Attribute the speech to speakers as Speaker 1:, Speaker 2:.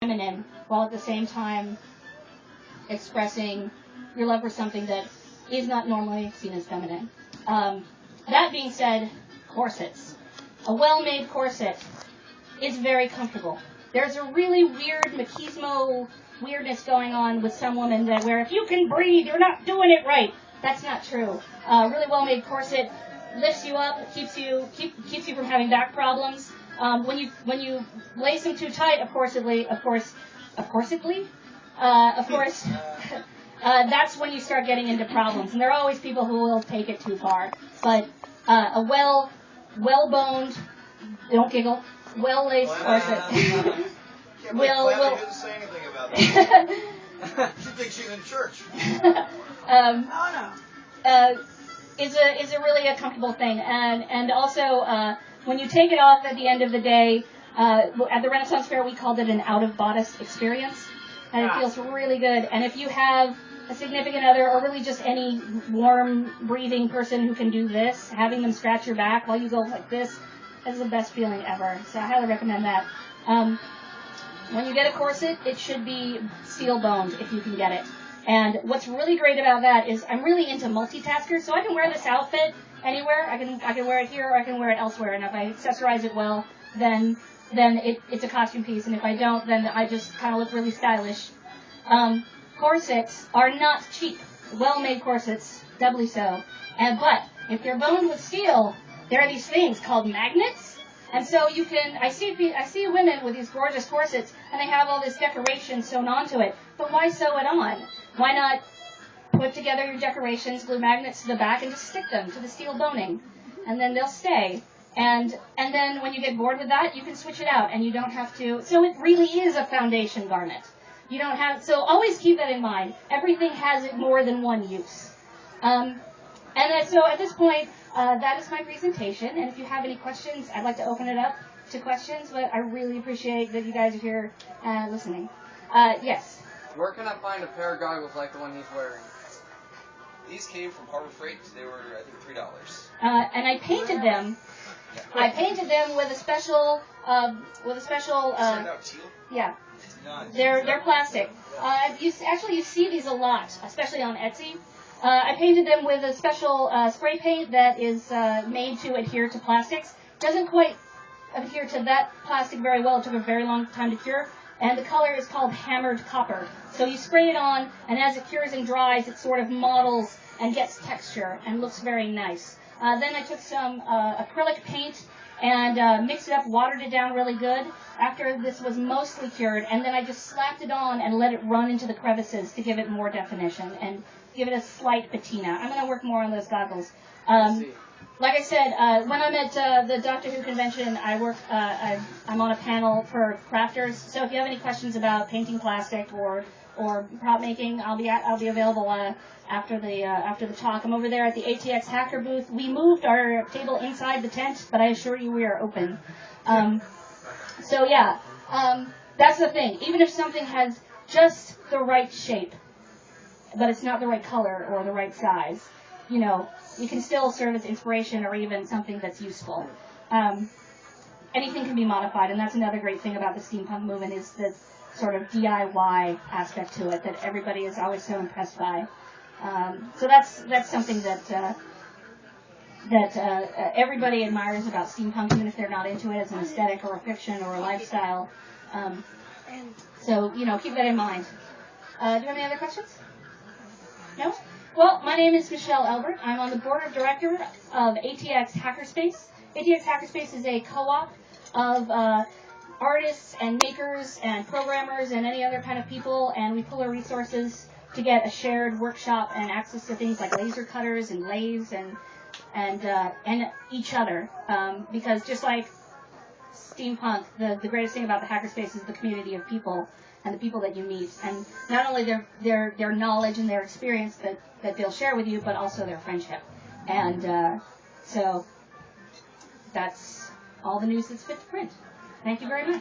Speaker 1: feminine while at the same time expressing your love for something that is not normally seen as feminine. That being said, corsets. A well-made corset is very comfortable. There's a really weird machismo weirdness going on with some women that where if you can breathe, you're not doing it right. That's not true. A really well-made corset lifts you up, keeps you from having back problems. When you lace them too tight, that's when you start getting into problems. And there are always people who will take it too far. But a well-boned, don't giggle, well-laced corset will
Speaker 2: didn't say anything about that. She thinks she's in church.
Speaker 1: Is a really a comfortable thing, and also when you take it off at the end of the day, at the Renaissance Fair we called it an out-of-bodice experience, and it feels really good. And if you have a significant other, or really just any warm breathing person who can do this, having them scratch your back while you go like this is the best feeling ever. So I highly recommend that. When you get a corset, it should be steel-boned if you can get it. And what's really great about that is I'm really into multitaskers, so I can wear this outfit anywhere. I can wear it here or I can wear it elsewhere. And if I accessorize it well, then it's a costume piece. And if I don't, then I just kind of look really stylish. Corsets are not cheap. Well-made corsets, doubly so. But if they're boned with steel, there are these things called magnets. And so you can, I see women with these gorgeous corsets, and they have all this decoration sewn onto it. But why sew it on? Why not put together your decorations, glue magnets to the back, and just stick them to the steel boning, and then they'll stay. And then when you get bored with that, you can switch it out, and you don't have to. So it really is a foundation garment. You don't have. So always keep that in mind. Everything has more than one use. So at this point. That is my presentation, and if you have any questions, I'd like to open it up to questions, but I really appreciate that you guys are here listening. Yes?
Speaker 3: Where can I find a pair of goggles like the one he's wearing?
Speaker 4: These came from Harbor Freight. They were, I think, $3.
Speaker 1: And I painted them. I painted them with a special.
Speaker 4: Turned out teal?
Speaker 1: Yeah. They're plastic. You see these a lot, especially on Etsy. I painted them with a special spray paint that is made to adhere to plastics. Doesn't quite adhere to that plastic very well. It took a very long time to cure. And the color is called hammered copper. So you spray it on, and as it cures and dries, it sort of models and gets texture and looks very nice. Then I took some acrylic paint and mixed it up, watered it down really good after this was mostly cured. And then I just slapped it on and let it run into the crevices to give it more definition and give it a slight patina. I'm going to work more on those goggles. Like I said, when I'm at the Doctor Who convention, I'm on a panel for crafters. So if you have any questions about painting plastic or prop making, I'll be available after the talk. I'm over there at the ATX Hacker booth. We moved our table inside the tent, but I assure you we are open. That's the thing. Even if something has just the right shape, but it's not the right color or the right size, you can still serve as inspiration or even something that's useful. Anything can be modified, and that's another great thing about the steampunk movement is the sort of DIY aspect to it that everybody is always so impressed by. So that's something that everybody admires about steampunk, even if they're not into it as an aesthetic or a fiction or a lifestyle. So keep that in mind. Do you have any other questions? No? Well, my name is Michelle Elbert. I'm on the board of directors of ATX Hackerspace. ATX Hackerspace is a co-op of artists and makers and programmers and any other kind of people, and we pull our resources to get a shared workshop and access to things like laser cutters and lathes and each other. Because just like steampunk, the greatest thing about the hackerspace is the community of people and the people that you meet, and not only their knowledge and their experience that they'll share with you, but also their friendship. And so that's all the news that's fit to print. Thank you very much.